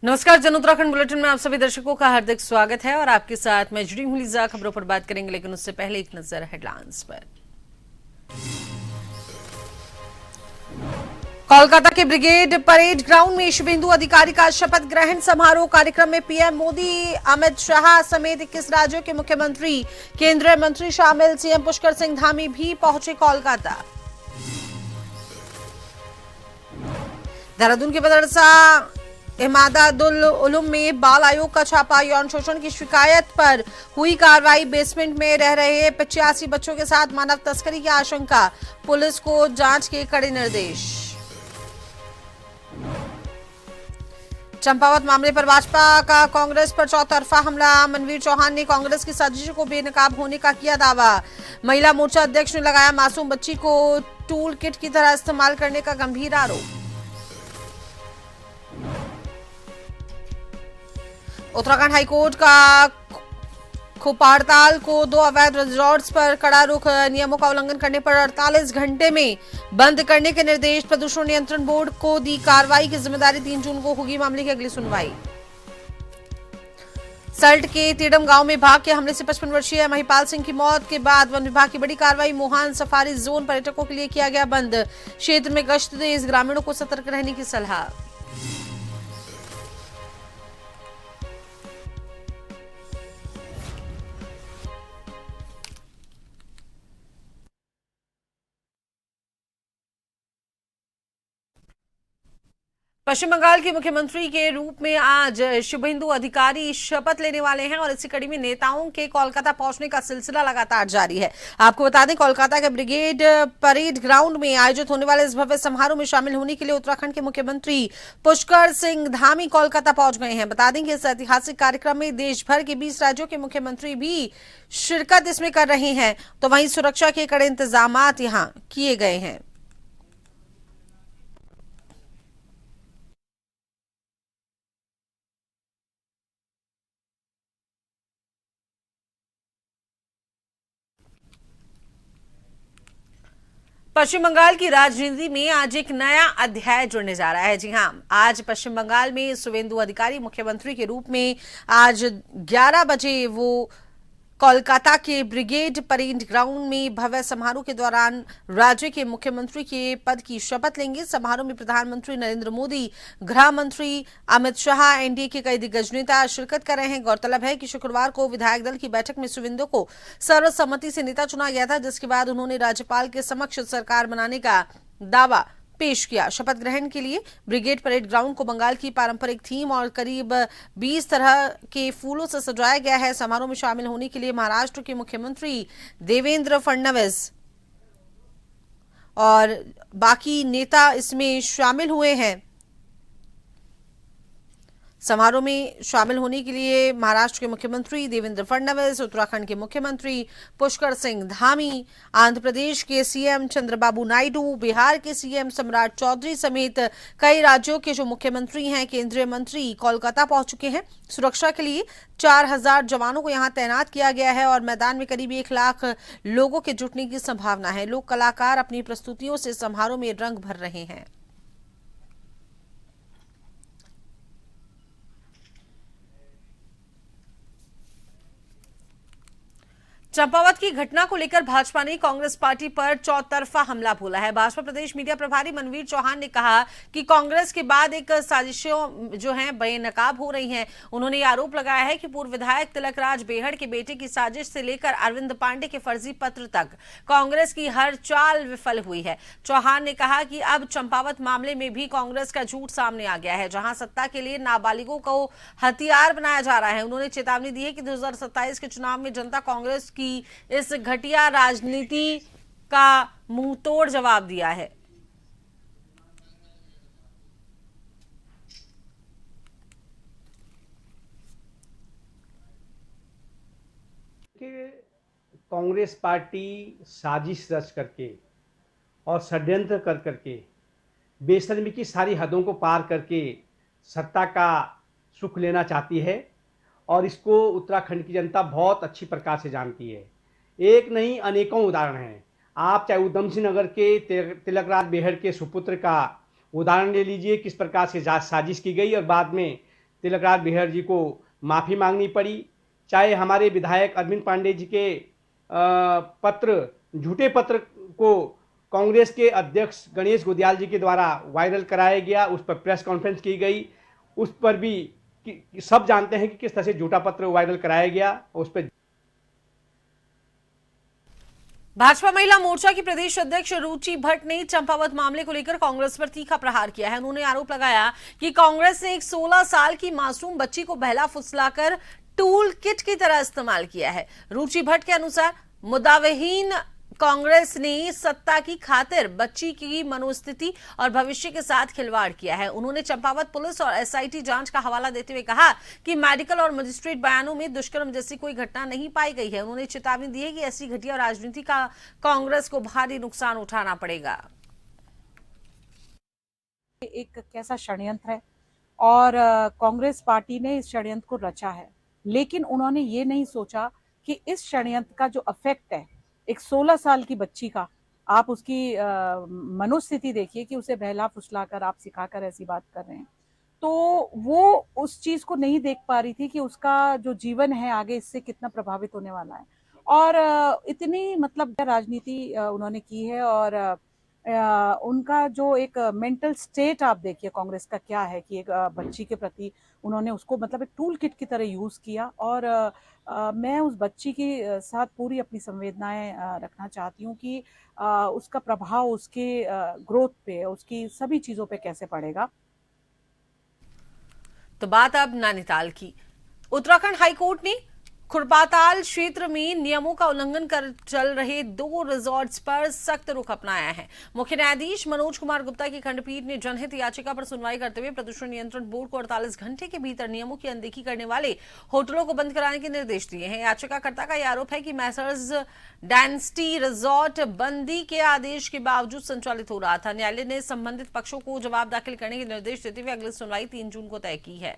नमस्कार, जन उत्तराखंड बुलेटिन में आप सभी दर्शकों का हार्दिक स्वागत है और आपके साथ मैं जुड़ी हूं लीजा। खबरों पर बात करेंगे, लेकिन उससे पहले एक नजर हेडलाइंस पर। कोलकाता के ब्रिगेड परेड ग्राउंड में शुभेंदु अधिकारी का शपथ ग्रहण समारोह। कार्यक्रम में पीएम मोदी, अमित शाह समेत 21 राज्यों के मुख्यमंत्री, केंद्रीय मंत्री शामिल। सीएम पुष्कर सिंह धामी भी पहुंचे कोलकाता। देहरादून के मदरसा इमादातुल उलूम में बाल आयोग का छापा। यौन शोषण की शिकायत पर हुई कार्रवाई। बेसमेंट में रह रहे 85 बच्चों के साथ मानव तस्करी की आशंका। पुलिस को जांच के कड़े निर्देश। चंपावत मामले पर भाजपा का कांग्रेस पर चौतरफा हमला। मनवीर चौहान ने कांग्रेस की साजिश को बेनकाब होने का किया दावा। महिला मोर्चा अध्यक्ष ने लगाया मासूम बच्ची को टूल किट की तरह इस्तेमाल करने का गंभीर आरोप। उत्तराखंड हाईकोर्ट का खोपाड़ताल को 2 अवैध रिजॉर्ट्स पर कड़ा रुख। नियमों का उल्लंघन करने पर 48 घंटे में बंद करने के निर्देश। प्रदूषण नियंत्रण बोर्ड को दी कार्रवाई की जिम्मेदारी। 3 जून को होगी मामले की अगली सुनवाई। सल्ट के तेडम गांव में बाघ के हमले से 55 वर्षीय महिपाल सिंह की मौत के बाद वन विभाग की बड़ी कार्रवाई। मोहान सफारी जोन पर्यटकों के लिए किया गया बंद। क्षेत्र में गश्त तेज, ग्रामीणों को सतर्क रहने की सलाह। पश्चिम बंगाल के मुख्यमंत्री के रूप में आज शुभेंदु अधिकारी शपथ लेने वाले हैं और इसी कड़ी में नेताओं के कोलकाता पहुंचने का सिलसिला लगातार जारी है। आपको बता दें, कोलकाता के ब्रिगेड परेड ग्राउंड में आयोजित होने वाले इस भव्य समारोह में शामिल होने के लिए उत्तराखंड के मुख्यमंत्री पुष्कर सिंह धामी कोलकाता पहुंच गए हैं। बता दें कि इस ऐतिहासिक कार्यक्रम में देश भर के 20 राज्यों के मुख्यमंत्री भी शिरकत इसमें कर रहे हैं, तो वहीं सुरक्षा के कड़े इंतजाम यहाँ किए गए हैं। पश्चिम बंगाल की राजनीति में आज एक नया अध्याय जुड़ने जा रहा है। जी हां, आज पश्चिम बंगाल में शुभेंदु अधिकारी मुख्यमंत्री के रूप में आज 11 बजे वो कोलकाता के ब्रिगेड परेड ग्राउंड में भव्य समारोह के दौरान राज्य के मुख्यमंत्री के पद की शपथ लेंगे। समारोह में प्रधानमंत्री नरेंद्र मोदी, गृह मंत्री अमित शाह, एनडीए के कई दिग्गज नेता शिरकत कर रहे हैं। गौरतलब है कि शुक्रवार को विधायक दल की बैठक में शुभेंदु को सर्वसम्मति से नेता चुना गया था, जिसके बाद उन्होंने राज्यपाल के समक्ष सरकार बनाने का दावा पेश किया। शपथ ग्रहण के लिए ब्रिगेड परेड ग्राउंड को बंगाल की पारंपरिक थीम और करीब 20 तरह के फूलों से सजाया गया है। समारोह में शामिल होने के लिए महाराष्ट्र के मुख्यमंत्री देवेंद्र फडणवीस और बाकी नेता इसमें शामिल हुए हैं। समारोह में शामिल होने के लिए महाराष्ट्र के मुख्यमंत्री देवेंद्र फडणवीस, उत्तराखंड के मुख्यमंत्री पुष्कर सिंह धामी, आंध्र प्रदेश के सीएम चंद्रबाबू नायडू, बिहार के सीएम सम्राट चौधरी समेत कई राज्यों के जो मुख्यमंत्री हैं, केंद्रीय मंत्री कोलकाता पहुंच चुके हैं। सुरक्षा के लिए 4000 जवानों को यहां तैनात किया गया है और मैदान में करीब 1 लाख लोगों के जुटने की संभावना है। लोक कलाकार अपनी प्रस्तुतियों से समारोह में रंग भर रहे हैं। चंपावत की घटना को लेकर भाजपा ने कांग्रेस पार्टी पर चौतरफा हमला बोला है। भाजपा प्रदेश मीडिया प्रभारी मनवीर चौहान ने कहा कि कांग्रेस के बाद एक साजिशों जो हैं बेनकाब हो रही हैं। उन्होंने आरोप लगाया है कि पूर्व विधायक तिलकराज बेहड़ के बेटे की साजिश से लेकर अरविंद पांडे के फर्जी पत्र तक कांग्रेस की हर चाल विफल हुई है। चौहान ने कहा कि अब चंपावत मामले में भी कांग्रेस का झूठ सामने आ गया है, जहां सत्ता के लिए नाबालिगों को हथियार बनाया जा रहा है। उन्होंने चेतावनी दी है कि 2027 के चुनाव में जनता कांग्रेस की इस घटिया राजनीति का मुंहतोड़ जवाब दिया है। कि कांग्रेस पार्टी साजिश रच करके और षड्यंत्र कर करके बेशर्मी की सारी हदों को पार करके सत्ता का सुख लेना चाहती है और इसको उत्तराखंड की जनता बहुत अच्छी प्रकार से जानती है। एक नहीं अनेकों उदाहरण हैं। आप चाहे उधम सिंह नगर के तिलकराज बेहड़ के सुपुत्र का उदाहरण ले लीजिए, किस प्रकार से साजिश की गई और बाद में तिलकराज बेहर जी को माफ़ी मांगनी पड़ी, चाहे हमारे विधायक अरविंद पांडे जी के झूठे पत्र को कांग्रेस के अध्यक्ष गणेश गोदियाल जी के द्वारा वायरल कराया गया, उस पर प्रेस कॉन्फ्रेंस की गई, उस पर भी सब जानते हैं कि किस तरह से झूठा पत्र वायरल कराया गया। उस पर भाजपा महिला मोर्चा की प्रदेश अध्यक्ष रुचि भट्ट ने चंपावत मामले को लेकर कांग्रेस पर तीखा प्रहार किया है। उन्होंने आरोप लगाया कि कांग्रेस ने एक 16 साल की मासूम बच्ची को बहला फुसलाकर टूल किट की तरह इस्तेमाल किया है। रुचि भट्ट के अनुसार मुद्दाविहीन कांग्रेस ने सत्ता की खातिर बच्ची की मनोस्थिति और भविष्य के साथ खिलवाड़ किया है। उन्होंने चंपावत पुलिस और एसआईटी जांच का हवाला देते हुए कहा कि मेडिकल और मजिस्ट्रेट बयानों में दुष्कर्म जैसी कोई घटना नहीं पाई गई है। उन्होंने चेतावनी दी है कि ऐसी घटिया राजनीति का कांग्रेस को भारी नुकसान उठाना पड़ेगा। एक कैसा षड्यंत्र है और कांग्रेस पार्टी ने इस षड्यंत्र को रचा है, लेकिन उन्होंने ये नहीं सोचा कि इस षड्यंत्र का जो इफेक्ट है एक 16 साल की बच्ची का, आप उसकी मनोस्थिति देखिए कि उसे बहला फुसलाकर आप सिखाकर ऐसी बात कर रहे हैं, तो वो उस चीज को नहीं देख पा रही थी कि उसका जो जीवन है आगे इससे कितना प्रभावित होने वाला है। और इतनी मतलब राजनीति उन्होंने की है और उनका जो एक मेंटल स्टेट आप देखिए कांग्रेस का क्या है कि एक बच्ची के प्रति उन्होंने उसको मतलब एक टूल किट की तरह यूज किया। और मैं उस बच्ची के साथ पूरी अपनी संवेदनाएं रखना चाहती हूँ कि उसका प्रभाव उसके ग्रोथ पे, उसकी सभी चीजों पे कैसे पड़ेगा। तो बात अब नैनीताल की। उत्तराखंड हाईकोर्ट ने खुरपाताल क्षेत्र में नियमों का उल्लंघन कर चल रहे 2 रिजॉर्ट्स पर सख्त रुख अपनाया है। मुख्य न्यायाधीश मनोज कुमार गुप्ता की खंडपीठ ने जनहित याचिका पर सुनवाई करते हुए प्रदूषण नियंत्रण बोर्ड को 48 घंटे के भीतर नियमों की अनदेखी करने वाले होटलों को बंद कराने के निर्देश दिए हैं। याचिकाकर्ता का यह आरोप है कि मैसर्स डायनेस्टी रिजॉर्ट बंदी के आदेश के बावजूद संचालित हो रहा था। न्यायालय ने संबंधित पक्षों को जवाब दाखिल करने के निर्देश देते हुए अगली सुनवाई 3 जून को तय की है।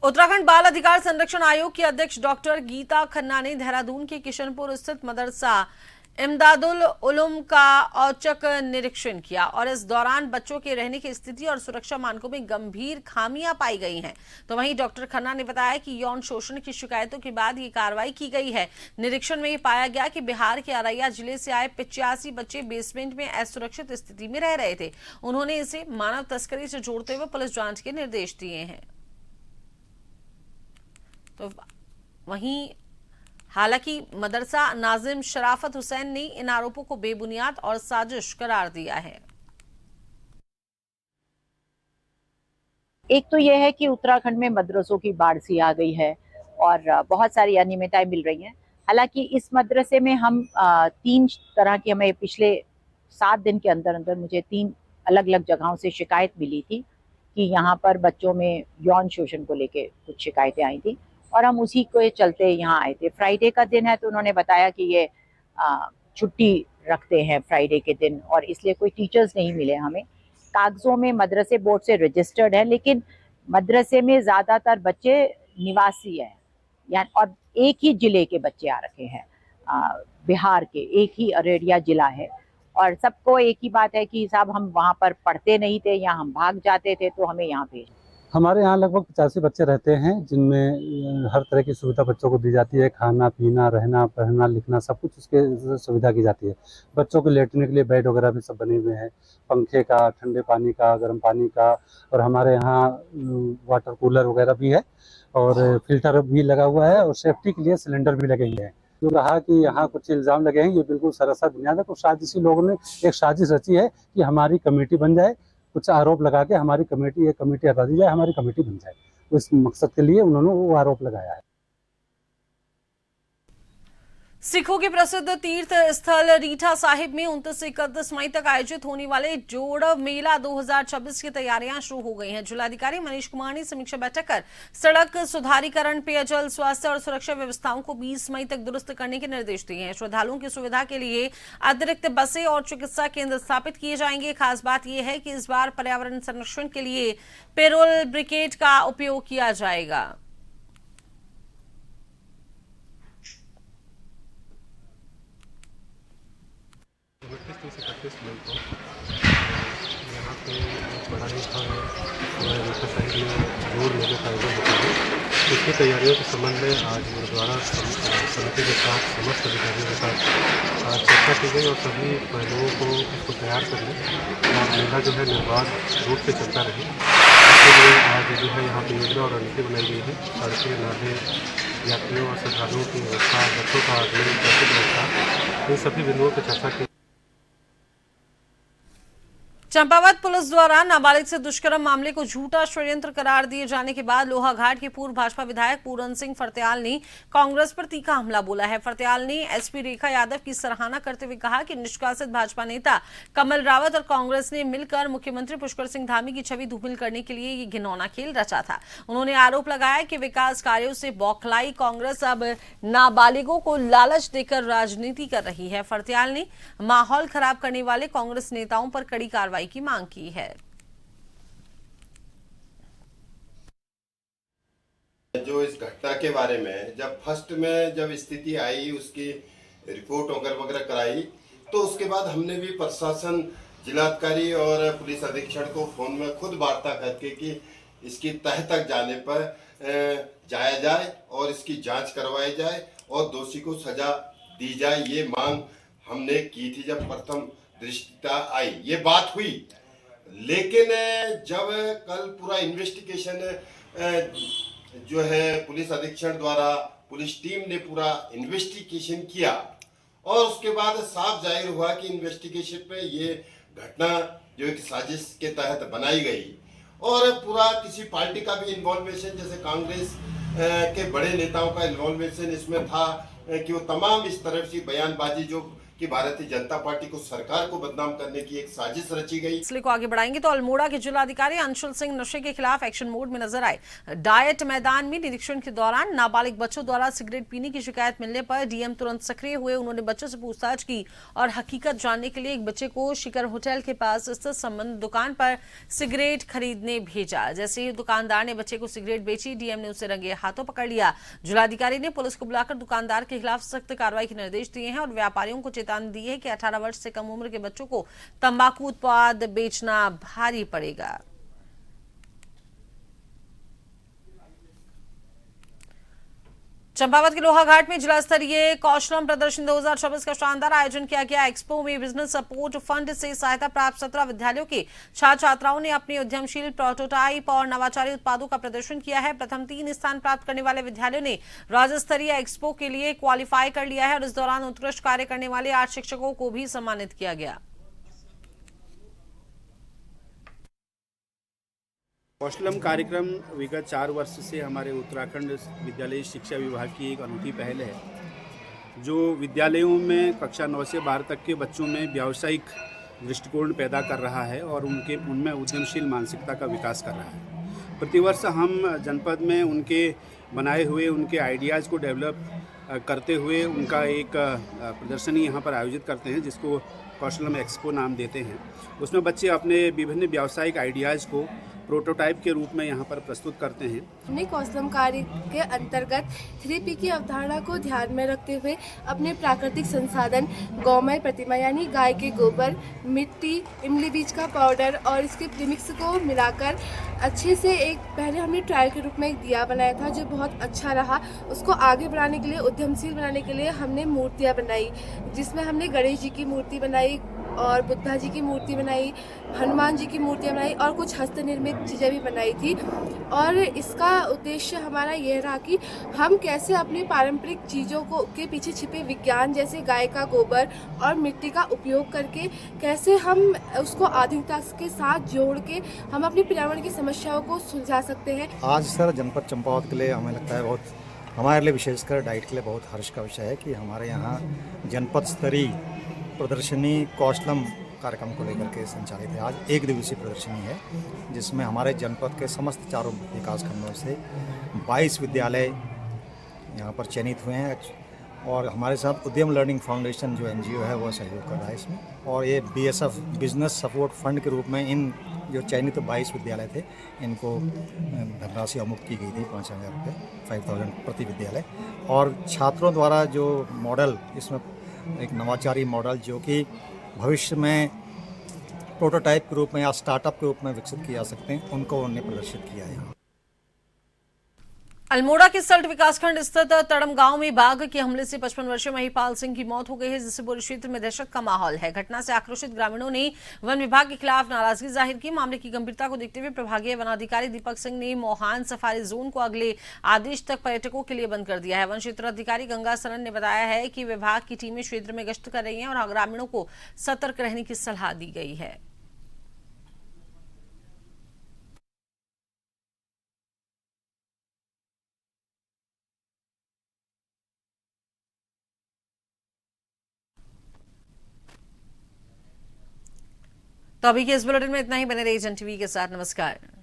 उत्तराखंड बाल अधिकार संरक्षण आयोग की अध्यक्ष डॉक्टर गीता खन्ना ने देहरादून के किशनपुर स्थित मदरसा इमदादुल उलूम का औचक निरीक्षण किया और इस दौरान बच्चों के रहने की स्थिति और सुरक्षा मानकों में गंभीर खामियां पाई गई हैं। तो वहीं डॉक्टर खन्ना ने बताया कि यौन शोषण की शिकायतों के बाद ये कार्रवाई की गई है। निरीक्षण में ये पाया गया कि बिहार के अररिया जिले से आए 85 बच्चे बेसमेंट में असुरक्षित स्थिति में रह रहे थे। उन्होंने इसे मानव तस्करी से जोड़ते हुए पुलिस जांच के निर्देश दिए हैं। तो वहीं हालांकि मदरसा नाजिम शराफत हुसैन ने इन आरोपों को बेबुनियाद और साजिश करार दिया है। एक तो यह है कि उत्तराखंड में मदरसों की बाढ़ सी आ गई है और बहुत सारी अनियमितताएं मिल रही हैं। हालांकि इस मदरसे में हम 3 तरह की, हमें पिछले 7 दिन के अंदर अंदर मुझे 3 अलग अलग जगहों से शिकायत मिली थी कि यहाँ पर बच्चों में यौन शोषण को लेके कुछ शिकायतें आई थी और हम उसी के चलते यहाँ आए थे। फ्राइडे का दिन है तो उन्होंने बताया कि ये छुट्टी रखते हैं फ्राइडे के दिन और इसलिए कोई टीचर्स नहीं मिले हमें। कागजों में मदरसे बोर्ड से रजिस्टर्ड है, लेकिन मदरसे में ज़्यादातर बच्चे निवासी हैं, यानी और एक ही जिले के बच्चे आ रखे हैं, बिहार के, एक ही अररिया जिला है और सबको एक ही बात है कि साहब हम वहाँ पर पढ़ते नहीं थे या हम भाग जाते थे तो हमें यहाँ भेज। हमारे यहाँ लगभग 85 बच्चे रहते हैं जिनमें हर तरह की सुविधा बच्चों को दी जाती है। खाना पीना, रहना, पढ़ना, लिखना सब कुछ उसके सुविधा की जाती है। बच्चों के लेटने के लिए बेड वगैरह भी सब बने हुए हैं, पंखे का, ठंडे पानी का, गर्म पानी का, और हमारे यहाँ वाटर कूलर वगैरह भी है और फिल्टर भी लगा हुआ है और सेफ्टी के लिए सिलेंडर भी लगे हुए हैं। जो कहा कि यहाँ कुछ इल्ज़ाम लगे हैं, ये बिल्कुल सरासर बुनियाद है। कुछ साजिशी लोगों ने एक साजिश रची है कि हमारी कमेटी बन जाए, कुछ आरोप लगा के हमारी कमेटी हटा दी जाए, हमारी कमेटी बन जाए। उस मकसद के लिए उन्होंने वो आरोप लगाया है। सिखों के प्रसिद्ध तीर्थ स्थल रीठा साहिब में 29 से 31 मई तक आयोजित होने वाले जोड़व मेला 2026 की तैयारियां शुरू हो गई हैं। जिलाधिकारी मनीष कुमार ने समीक्षा बैठक कर सड़क सुधारीकरण, पेयजल, स्वास्थ्य और सुरक्षा व्यवस्थाओं को 20 मई तक दुरुस्त करने के निर्देश दिए हैं। श्रद्धालुओं की सुविधा के लिए अतिरिक्त बसें और चिकित्सा केंद्र स्थापित किए जाएंगे। खास बात यह है कि इस बार पर्यावरण संरक्षण के लिए पेरोल ब्रिकेट का उपयोग किया जाएगा। 31 मई को यहाँ पे एक बड़ा ही भव्य रीठा साहिब में जोड़ मेले का आयोजन होता है। इसकी तैयारियों के संबंध में आज गुरुद्वारा समिति के साथ समस्त अधिकारियों के साथ आज चर्चा की गई और सभी पहलुओं को इसको तैयार करने और मेला जो है निर्बाध रूप से चलता रहे इसके लिए आज जो है यहाँ पर योजना और रणनीति बनाई गई है। सड़कें, नाले, यात्रियों और श्रद्धालुओं की व्यवस्था, बच्चों का आगमन, ट्रैफिक व्यवस्था, इन सभी बिंदुओं पर चर्चा की। चंपावत पुलिस द्वारा नाबालिग से दुष्कर्म मामले को झूठा षड्यंत्र करार दिए जाने के बाद लोहाघाट के पूर्व भाजपा विधायक पूरन सिंह फर्त्याल ने कांग्रेस पर तीखा हमला बोला है। फर्त्याल ने एसपी रेखा यादव की सराहना करते हुए कहा कि निष्कासित भाजपा नेता कमल रावत और कांग्रेस ने मिलकर मुख्यमंत्री पुष्कर सिंह धामी की छवि धूमिल करने के लिए ये घिनौना खेल रचा था। उन्होंने आरोप लगाया कि विकास कार्यों से बौखलाई कांग्रेस अब नाबालिगों को लालच देकर राजनीति कर रही है। फर्त्याल ने माहौल खराब करने वाले कांग्रेस नेताओं पर कड़ी कार्रवाई की मांग की है। जो इस घटना के बारे में जब फर्स्ट में जब स्थिति आई, उसकी रिपोर्ट वगैरह कराई, तो उसके बाद हमने भी प्रशासन, जिलाधिकारी और पुलिस अधीक्षक को फोन में खुद वार्ता करके कि इसकी तह तक जाने पर जाया जाए और इसकी जांच करवाई जाए और दोषी को सजा दी जाए, ये मांग हमने की थी जब प्रथम दृष्टता आई, ये बात हुई। लेकिन जब कल पूरा इन्वेस्टिगेशन जो है पुलिस अधीक्षक द्वारा पुलिस टीम ने पूरा इन्वेस्टिगेशन किया और उसके बाद साफ जाहिर हुआ कि इन्वेस्टिगेशन पे ये घटना जो एक साजिश के तहत बनाई गई और पूरा किसी पार्टी का भी इन्वॉल्वेशन, जैसे कांग्रेस के बड़े नेताओं का इन्वॉल्वेशन इसमें था कि वो तमाम इस तरफ से बयानबाजी जो कि भारतीय जनता पार्टी को, सरकार को बदनाम करने की एक साजिश रची गई। इसलिए को आगे बढ़ाएंगे तो अल्मोड़ा के जिलाधिकारी अंशुल सिंह नशे के खिलाफ एक्शन मोड में नजर आए। डाइट मैदान में निरीक्षण के दौरान नाबालिग बच्चों द्वारा सिगरेट पीने की शिकायत मिलने पर डीएम तुरंत सक्रिय हुए। उन्होंने बच्चों से पूछताछ की और हकीकत जानने के लिए एक बच्चे को शिखर होटल के पास स्थित संबंध दुकान पर सिगरेट खरीदने भेजा। जैसे ही दुकानदार ने बच्चे को सिगरेट बेची, डीएम ने उसे रंगे हाथों पकड़ लिया। जिलाधिकारी ने पुलिस को बुलाकर दुकानदार के खिलाफ सख्त कार्रवाई के निर्देश दिए हैं और व्यापारियों को चेतावनी दी है कि 18 वर्ष से कम उम्र के बच्चों को तंबाकू उत्पाद बेचना भारी पड़ेगा। चंपावत के लोहाघाट में जिला स्तरीय कौशलम प्रदर्शन 2024 का शानदार आयोजन किया गया। एक्सपो में बिजनेस सपोर्ट फंड से सहायता प्राप्त 17 विद्यालयों के छात्र छात्राओं ने अपने उद्यमशील प्रोटोटाइप और नवाचारी उत्पादों का प्रदर्शन किया है। प्रथम 3 स्थान प्राप्त करने वाले विद्यालयों ने राज्य स्तरीय एक्सपो के लिए क्वालिफाई कर लिया है और इस दौरान उत्कृष्ट कार्य करने वाले 8 शिक्षकों को भी सम्मानित किया गया। कौशलम कार्यक्रम विगत 4 वर्ष से हमारे उत्तराखंड विद्यालय शिक्षा विभाग की एक अनूठी पहल है, जो विद्यालयों में कक्षा 9 से 12 तक के बच्चों में व्यावसायिक दृष्टिकोण पैदा कर रहा है और उनमें उद्यमशील मानसिकता का विकास कर रहा है। प्रतिवर्ष हम जनपद में उनके बनाए हुए उनके आइडियाज़ को डेवलप करते हुए उनका एक प्रदर्शनी यहाँ पर आयोजित करते हैं, जिसको कौशलम एक्सपो नाम देते हैं। उसमें बच्चे अपने विभिन्न व्यावसायिक आइडियाज़ को प्रोटोटाइप के रूप में यहाँ पर प्रस्तुत करते हैं। हमने कौशलम कार्य के अंतर्गत 3P की अवधारणा को ध्यान में रखते हुए अपने प्राकृतिक संसाधन गौमय प्रतिमा यानी गाय के गोबर, मिट्टी, इमली बीज का पाउडर और इसके प्रीमिक्स को मिलाकर अच्छे से एक पहले हमने ट्रायल के रूप में एक दिया बनाया था जो बहुत अच्छा रहा। उसको आगे बढ़ाने के लिए, उद्यमशील बनाने के लिए हमने मूर्तियाँ बनाई, जिसमें हमने गणेश जी की मूर्ति बनाई और बुद्धा जी की मूर्ति बनाई, हनुमान जी की मूर्तियाँ बनाई और कुछ हस्त निर्मित चीज़ें भी बनाई थी। और इसका उद्देश्य हमारा यह रहा कि हम कैसे अपनी पारंपरिक चीज़ों को के पीछे छिपे विज्ञान जैसे गाय का गोबर और मिट्टी का उपयोग करके कैसे हम उसको आधुनिकता के साथ जोड़ के हम अपनी पर्यावरण की समस्याओं को सुलझा सकते हैं। आज सर जनपद चंपावत के लिए हमें लगता है बहुत, हमारे लिए विशेषकर डाइट के लिए बहुत हर्ष का विषय है कि हमारे यहाँ जनपद स्तरीय प्रदर्शनी कौशलम कार्यक्रम को लेकर के संचालित है। आज 1 दिवसीय प्रदर्शनी है, जिसमें हमारे जनपद के समस्त 4 विकास खंडों से 22 विद्यालय यहाँ पर चयनित हुए हैं और हमारे साथ उद्यम लर्निंग फाउंडेशन जो NGO है वो सहयोग कर रहा है इसमें। और ये BSF बिजनेस सपोर्ट फंड के रूप में इन जो चयनित 22 विद्यालय थे इनको धनराशि अवमुक्त की गई थी 5,000 रुपये, 5,000 प्रति विद्यालय। और छात्रों द्वारा जो मॉडल, इसमें एक नवाचारी मॉडल जो कि भविष्य में प्रोटोटाइप के रूप में या स्टार्टअप के रूप में विकसित किए जा सकते हैं, उनको उन्होंने प्रदर्शित किया है। अल्मोड़ा के सल्ट विकासखंड स्थित तड़म गांव में बाघ के हमले से 55 वर्षीय महिपाल सिंह की मौत हो गई है, जिससे पूरे क्षेत्र में दहशत का माहौल है। घटना से आक्रोशित ग्रामीणों ने वन विभाग के खिलाफ नाराजगी जाहिर की। मामले की गंभीरता को देखते हुए प्रभागीय वनाधिकारी दीपक सिंह ने मोहान सफारी जोन को अगले आदेश तक पर्यटकों के लिए बंद कर दिया है। वन क्षेत्र अधिकारी गंगा सरन ने बताया है कि विभाग की टीमें क्षेत्र में गश्त कर रही हैं और ग्रामीणों को सतर्क रहने की सलाह दी गई है। तो अभी के इस बुलेटिन में इतना ही। बने रहिए जन टीवी के साथ। नमस्कार।